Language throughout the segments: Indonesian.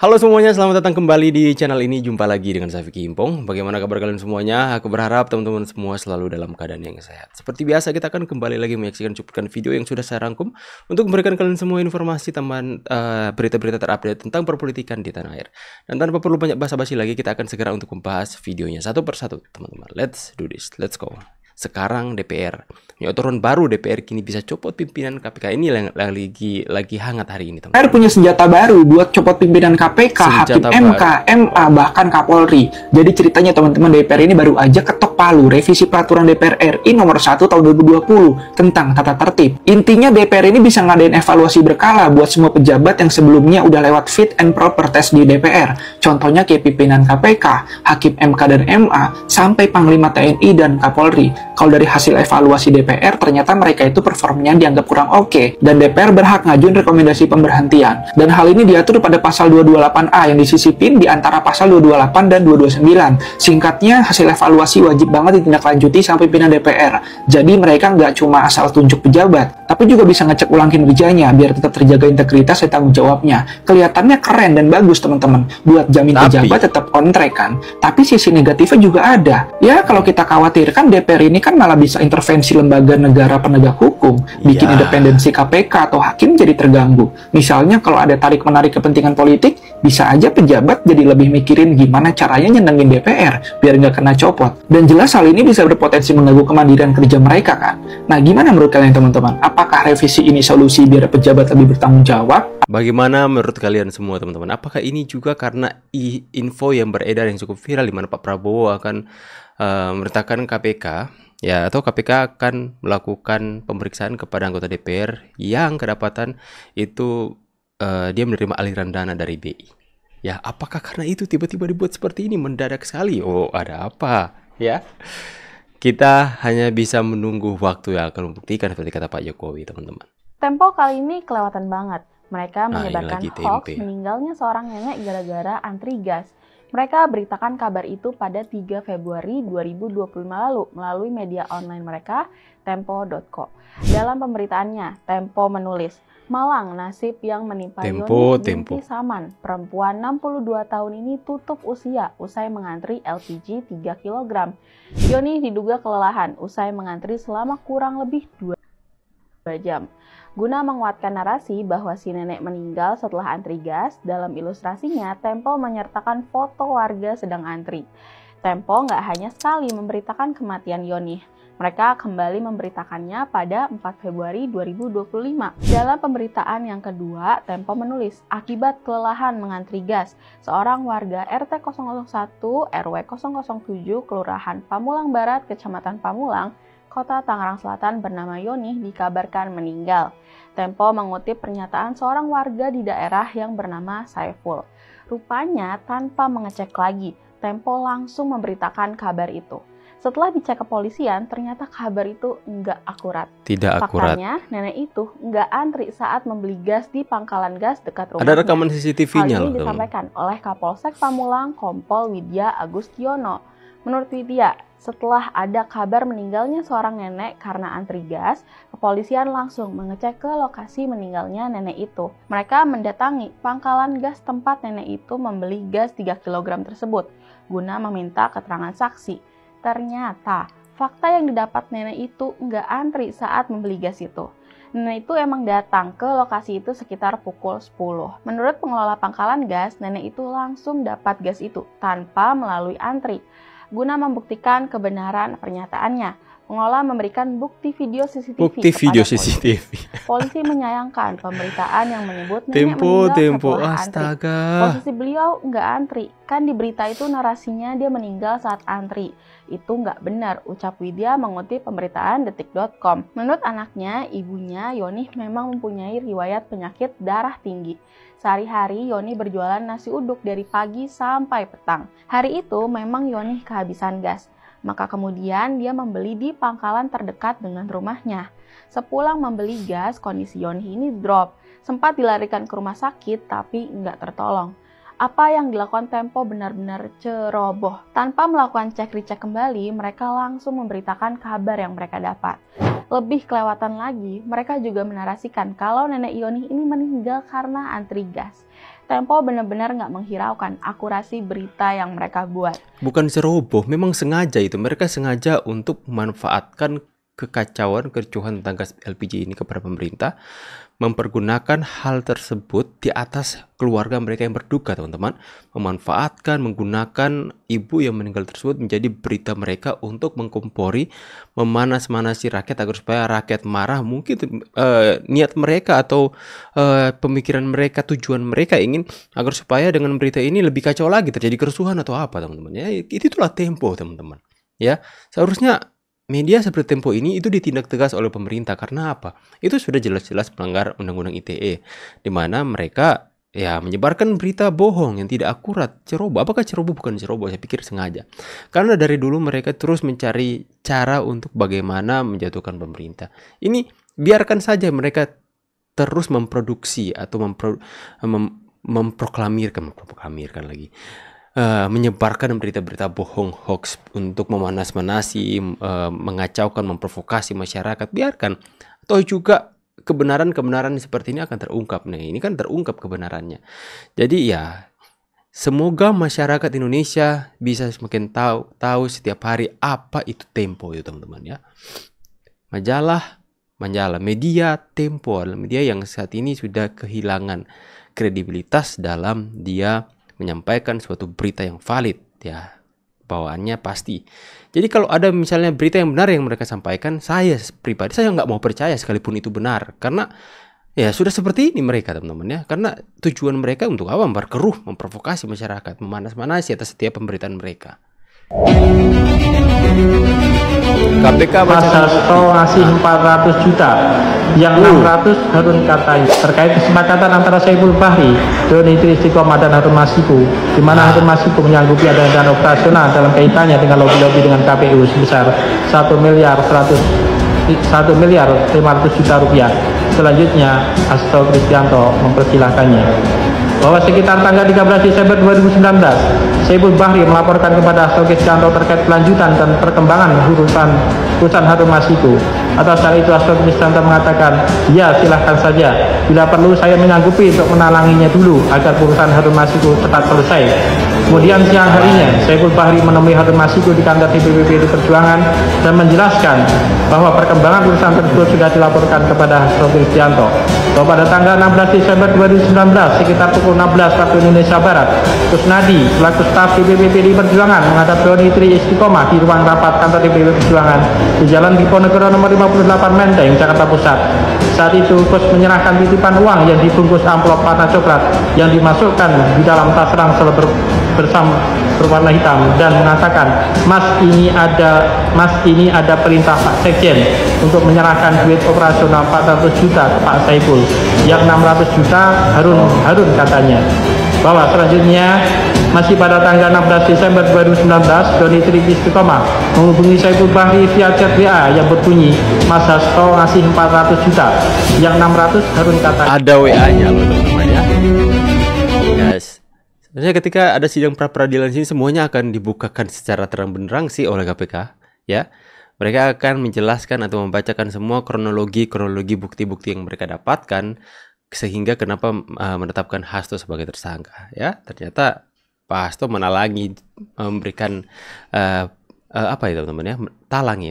Halo semuanya, selamat datang kembali di channel ini. Jumpa lagi dengan saya Vicky Impong. Bagaimana kabar kalian semuanya? Aku berharap teman-teman semua selalu dalam keadaan yang sehat. Seperti biasa, kita akan kembali lagi menyaksikan cuplikan video yang sudah saya rangkum untuk memberikan kalian semua informasi tambahan berita-berita terupdate tentang perpolitikan di tanah air. Dan tanpa perlu banyak basa-basi lagi, kita akan segera untuk membahas videonya satu persatu, teman-teman. Let's do this, let's go. Sekarang DPR, aturan baru DPR kini bisa copot pimpinan KPK. Ini yang lagi hangat hari ini, teman-teman. DPR punya senjata baru buat copot pimpinan KPK, Hakim MK, MA, bahkan Kapolri. Jadi ceritanya teman-teman, DPR ini baru aja ketok palu revisi peraturan DPR RI nomor 1 tahun 2020 tentang tata tertib. Intinya DPR ini bisa ngadain evaluasi berkala buat semua pejabat yang sebelumnya udah lewat fit and proper test di DPR. Contohnya kayak pimpinan KPK, Hakim MK dan MA, sampai Panglima TNI dan Kapolri. Kalau dari hasil evaluasi DPR, ternyata mereka itu performnya dianggap kurang oke, dan DPR berhak ngajuin rekomendasi pemberhentian. Dan hal ini diatur pada pasal 228A yang disisipin di antara pasal 228 dan 229. Singkatnya, hasil evaluasi wajib banget ditindaklanjuti sama pimpinan DPR. Jadi mereka nggak cuma asal tunjuk pejabat, tapi juga bisa ngecek ulang kinerjanya biar tetap terjaga integritas dan tanggung jawabnya. Kelihatannya keren dan bagus teman-teman, buat jamin pejabat tetap on track kan. Tapi sisi negatifnya juga ada. Ya kalau kita khawatirkan DPR ini kan malah bisa intervensi lembaga negara penegak hukum, bikin independensi KPK atau hakim jadi terganggu. Misalnya kalau ada tarik-menarik kepentingan politik, bisa aja pejabat jadi lebih mikirin gimana caranya nyenengin DPR biar nggak kena copot. Dan jelas hal ini bisa berpotensi mengganggu kemandirian kerja mereka kan. Nah gimana menurut kalian teman-teman? Apakah revisi ini solusi biar pejabat lebih bertanggung jawab? Bagaimana menurut kalian semua teman-teman? Apakah ini juga karena info yang beredar yang cukup viral di mana Pak Prabowo akan memerintahkan KPK ya, atau KPK akan melakukan pemeriksaan kepada anggota DPR yang kedapatan itu dia menerima aliran dana dari BI. Ya, apakah karena itu tiba-tiba dibuat seperti ini mendadak sekali? Oh, ada apa? Ya, kita hanya bisa menunggu waktu yang akan membuktikan seperti kata Pak Jokowi, teman-teman. Tempo kali ini kelewatan banget. Mereka menyebarkan hoax meninggalnya seorang nenek gara-gara antri gas. Mereka beritakan kabar itu pada 3 Februari 2025 lalu melalui media online mereka, Tempo.co. Dalam pemberitaannya, Tempo menulis, "Malang nasib yang menimpa Yoni binti Saman, perempuan 62 tahun ini tutup usia usai mengantri LPG 3 kg. Yoni diduga kelelahan usai mengantri selama kurang lebih 2 jam. Guna menguatkan narasi bahwa si nenek meninggal setelah antri gas, dalam ilustrasinya Tempo menyertakan foto warga sedang antri. Tempo nggak hanya sekali memberitakan kematian Yoni, mereka kembali memberitakannya pada 4 Februari 2025. Dalam pemberitaan yang kedua, Tempo menulis, akibat kelelahan mengantri gas, seorang warga RT 001 RW 007 Kelurahan Pamulang Barat, Kecamatan Pamulang, Kota Tangerang Selatan bernama Yoni dikabarkan meninggal. Tempo mengutip pernyataan seorang warga di daerah yang bernama Saiful. Rupanya tanpa mengecek lagi, Tempo langsung memberitakan kabar itu. Setelah dicek kepolisian, ternyata kabar itu nggak akurat. Tidak akurat. Faktanya, nenek itu nggak antri saat membeli gas di pangkalan gas dekat rumahnya. Ada rekaman CCTV-nya loh. Hal ini disampaikan oleh Kapolsek Pamulang, Kompol Widya Agustiono. Menurut Widya, setelah ada kabar meninggalnya seorang nenek karena antri gas, kepolisian langsung mengecek ke lokasi meninggalnya nenek itu. Mereka mendatangi pangkalan gas tempat nenek itu membeli gas 3 kg tersebut, guna meminta keterangan saksi. Ternyata, fakta yang didapat nenek itu nggak antri saat membeli gas itu. Nenek itu emang datang ke lokasi itu sekitar pukul 10. Menurut pengelola pangkalan gas, nenek itu langsung dapat gas itu tanpa melalui antri. Guna membuktikan kebenaran pernyataannya, pengelola memberikan bukti video CCTV polisi. Polisi menyayangkan pemberitaan yang menyebut nenek meninggal setelah antri. Posisi beliau nggak antri, kan di berita itu narasinya dia meninggal saat antri. Itu nggak benar, ucap Widya mengutip pemberitaan detik.com. Menurut anaknya, ibunya Yoni memang mempunyai riwayat penyakit darah tinggi. Sehari-hari Yoni berjualan nasi uduk dari pagi sampai petang. Hari itu memang Yoni kehabisan gas. Maka kemudian dia membeli di pangkalan terdekat dengan rumahnya. Sepulang membeli gas, kondisi Yoni ini drop. Sempat dilarikan ke rumah sakit tapi nggak tertolong. Apa yang dilakukan Tempo benar-benar ceroboh. Tanpa melakukan cek-recek kembali, mereka langsung memberitakan kabar yang mereka dapat. Lebih kelewatan lagi, mereka juga menarasikan kalau nenek Yoni ini meninggal karena antri gas. Tempo benar-benar nggak menghiraukan akurasi berita yang mereka buat. Bukan ceroboh, memang sengaja itu. Mereka sengaja untuk memanfaatkan kekacauan, kericuhan tentang gas LPG ini kepada pemerintah, mempergunakan hal tersebut di atas keluarga mereka yang berduka, teman-teman. Memanfaatkan, menggunakan ibu yang meninggal tersebut menjadi berita mereka untuk mengkompori, memanas-manasi rakyat agar supaya rakyat marah. Mungkin niat mereka atau pemikiran mereka, tujuan mereka ingin agar supaya dengan berita ini lebih kacau lagi, terjadi kerusuhan atau apa, teman-teman. Ya, itulah Tempo, teman-teman. Ya, seharusnya media seperti Tempo ini itu ditindak tegas oleh pemerintah. Karena apa? Itu sudah jelas-jelas melanggar Undang-Undang ITE, di mana mereka ya menyebarkan berita bohong yang tidak akurat, ceroboh. Apakah ceroboh? Bukan ceroboh, saya pikir sengaja. Karena dari dulu mereka terus mencari cara untuk bagaimana menjatuhkan pemerintah. Ini biarkan saja mereka terus memproduksi atau memproklamirkan lagi. Menyebarkan berita-berita bohong, hoax untuk memanas-manasi, mengacaukan, memprovokasi masyarakat. Biarkan. Atau juga kebenaran-kebenaran seperti ini akan terungkap. Nah, ini kan terungkap kebenarannya. Jadi ya, semoga masyarakat Indonesia bisa semakin tahu setiap hari apa itu Tempo itu, teman-teman ya. Majalah, media Tempo adalah media yang saat ini sudah kehilangan kredibilitas dalam dia menyampaikan suatu berita yang valid, ya, bawaannya pasti. Jadi kalau ada misalnya berita yang benar yang mereka sampaikan, saya pribadi saya nggak mau percaya sekalipun itu benar, karena ya sudah seperti ini mereka, teman-teman ya. Karena tujuan mereka untuk apa? Memperkeruh, memprovokasi masyarakat, memanas-manasi atas setiap pemberitaan mereka. KPK Mas Hasto ngasih 400 juta, yang 600 Harun Katai, terkait kesepakatan antara Saiful Bahri, Doni Istiqomah dan Harun Masiku, di mana Harun Masiku menyanggupi ada dana operasional dalam kaitannya dengan lobby-lobby dengan KPU sebesar 1 miliar 500 juta rupiah. Selanjutnya Hasto Kristianto mempersilahkannya bahwa sekitar tanggal 13 Desember 2019, Saiful Bahri melaporkan kepada Hasto Kristianto terkait kelanjutan dan perkembangan urusan Harun Masiku. Atas hal itu Hasto Kristianto mengatakan, ya silahkan saja, bila perlu saya menyanggupi untuk menalanginya dulu agar urusan Harun Masiku cepat selesai. Kemudian siang harinya, Saiful Bahri menemui Harun Masiku di kantor DPP PDI Perjuangan dan menjelaskan bahwa perkembangan urusan tersebut sudah dilaporkan kepada Hasto Kristianto. Bahwa pada tanggal 16 Desember 2019 sekitar pukul 16 waktu Indonesia Barat, Kusnadi selaku staf DPP PDI Perjuangan menghadap Doni Istiqomah di ruang rapat kantor DPP Perjuangan di Jalan Diponegoro nomor 58 Menteng, Jakarta Pusat. Saat itu Kus menyerahkan titipan uang yang dibungkus amplop warna coklat yang dimasukkan di dalam tas ransel berwarna hitam dan mengatakan, Mas ini ada perintah Pak Sekjen untuk menyerahkan duit operasional 400 juta ke Pak Saiful, yang 600 juta Harun katanya. Bahwa selanjutnya masih pada tanggal 16 Desember 2019, Doni Istiqomah menghubungi Saiful Bahri via chat WA yang berbunyi, Mas Hasto ngasih 400 juta, yang 600 Harun katanya. Ada WA-nya loh, teman-teman ya. Yes. Sebenarnya ketika ada sidang pra-peradilan sini, semuanya akan dibukakan secara terang benderang sih oleh KPK, ya. Mereka akan menjelaskan atau membacakan semua kronologi bukti-bukti yang mereka dapatkan sehingga kenapa menetapkan Hasto sebagai tersangka, ya. Ternyata Pak Hasto menalangi, memberikan apa ya teman-teman ya,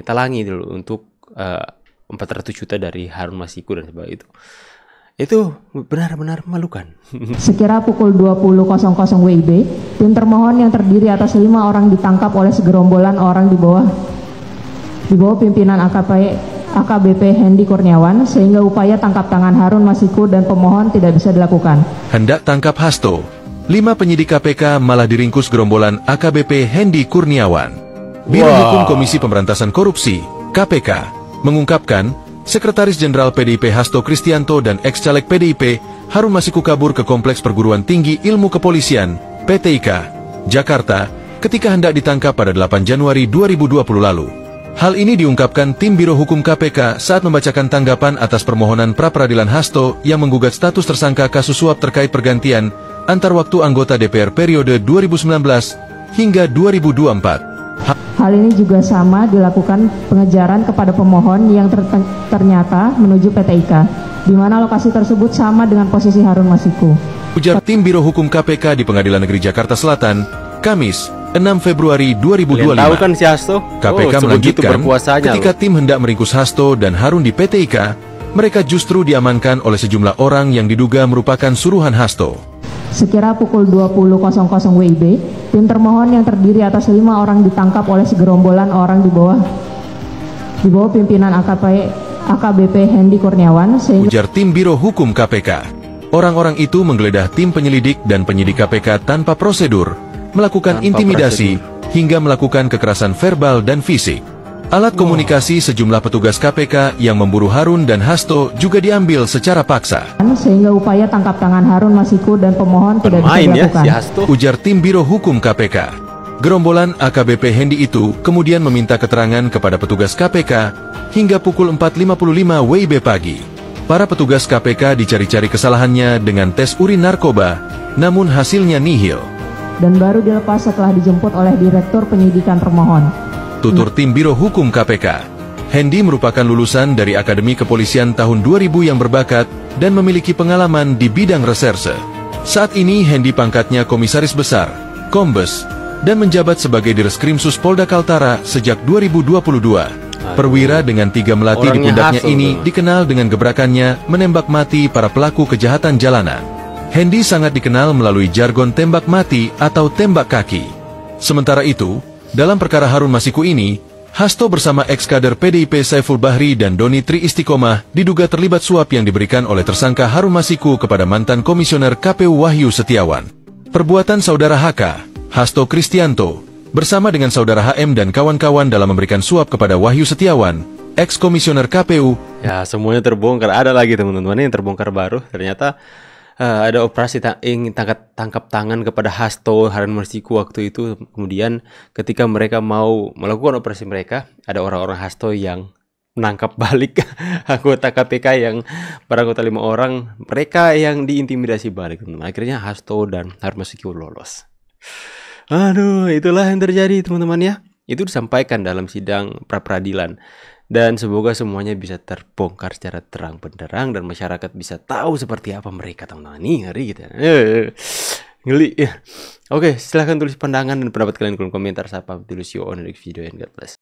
talangi dulu untuk 400 juta dari Harun Masiku dan sebagainya itu. Itu benar-benar memalukan. Sekira pukul 20.00 WIB, tim termohon yang terdiri atas 5 orang ditangkap oleh segerombolan orang di bawah pimpinan AKBP Hendy Kurniawan, sehingga upaya tangkap tangan Harun Masiku dan pemohon tidak bisa dilakukan. Hendak tangkap Hasto, 5 penyidik KPK malah diringkus gerombolan AKBP Hendy Kurniawan. Biro Hukum Komisi Pemberantasan Korupsi (KPK) mengungkapkan, Sekretaris Jenderal PDIP Hasto Kristianto dan ex-caleg PDIP Harun Masiku kabur ke Kompleks Perguruan Tinggi Ilmu Kepolisian (PTIK) Jakarta ketika hendak ditangkap pada 8 Januari 2020 lalu. Hal ini diungkapkan tim Biro Hukum KPK saat membacakan tanggapan atas permohonan pra-peradilan Hasto yang menggugat status tersangka kasus suap terkait pergantian antar waktu anggota DPR periode 2019 hingga 2024. Hal ini juga sama dilakukan pengejaran kepada pemohon yang ternyata menuju PTIK, di mana lokasi tersebut sama dengan posisi Harun Masiku. Ujar tim Biro Hukum KPK di Pengadilan Negeri Jakarta Selatan, Kamis, 6 Februari 2025. Tahu kan si Hasto? KPK melanjutkan, ketika tim hendak meringkus Hasto dan Harun di PT IKA, mereka justru diamankan oleh sejumlah orang yang diduga merupakan suruhan Hasto. Sekira pukul 20.00 WIB, tim termohon yang terdiri atas 5 orang ditangkap oleh segerombolan orang di bawah pimpinan AKBP Hendy Kurniawan. Ujar tim Biro Hukum KPK, orang-orang itu menggeledah tim penyelidik dan penyidik KPK tanpa prosedur, melakukan intimidasi, hingga melakukan kekerasan verbal dan fisik. Alat komunikasi sejumlah petugas KPK yang memburu Harun dan Hasto juga diambil secara paksa. Sehingga upaya tangkap tangan Harun Masiku dan pemohon tidak bisa dilakukan. Ujar tim Biro Hukum KPK. Gerombolan AKBP Hendy itu kemudian meminta keterangan kepada petugas KPK hingga pukul 4.55 WIB pagi. Para petugas KPK dicari-cari kesalahannya dengan tes urin narkoba, namun hasilnya nihil. Dan baru dilepas setelah dijemput oleh Direktur Penyidikan termohon. Tutur tim Biro Hukum KPK, Hendy merupakan lulusan dari Akademi Kepolisian tahun 2000 yang berbakat dan memiliki pengalaman di bidang reserse. Saat ini Hendy pangkatnya Komisaris Besar, Kombes, dan menjabat sebagai Direskrimsus Polda Kaltara sejak 2022. Perwira dengan 3 melati di pundaknya ini dikenal dengan gebrakannya menembak mati para pelaku kejahatan jalanan. Hendy sangat dikenal melalui jargon tembak mati atau tembak kaki. Sementara itu, dalam perkara Harun Masiku ini, Hasto bersama ex-kader PDIP Saiful Bahri dan Doni Tri Istiqomah diduga terlibat suap yang diberikan oleh tersangka Harun Masiku kepada mantan komisioner KPU Wahyu Setiawan. Perbuatan saudara HK, Hasto Kristianto, bersama dengan saudara HM dan kawan-kawan dalam memberikan suap kepada Wahyu Setiawan, ex-komisioner KPU. Ya, semuanya terbongkar. Ada lagi teman-teman yang terbongkar baru. Ternyata ada operasi tangkap tangan kepada Hasto, Harun Masiku waktu itu. Kemudian ketika mereka mau melakukan operasi mereka, ada orang-orang Hasto yang menangkap balik anggota KPK yang para anggota 5 orang, mereka yang diintimidasi balik, teman-teman. Akhirnya Hasto dan Harun Masiku lolos. Aduh, itulah yang terjadi teman-teman ya. Itu disampaikan dalam sidang pra-peradilan. Dan semoga semuanya bisa terbongkar secara terang benderang dan masyarakat bisa tahu seperti apa mereka, teman-teman. Nih, ngeri gitu. Ngeli ya. Oke, silahkan tulis pandangan dan pendapat kalian di kolom komentar. Sampai tulis you on the next video and God bless.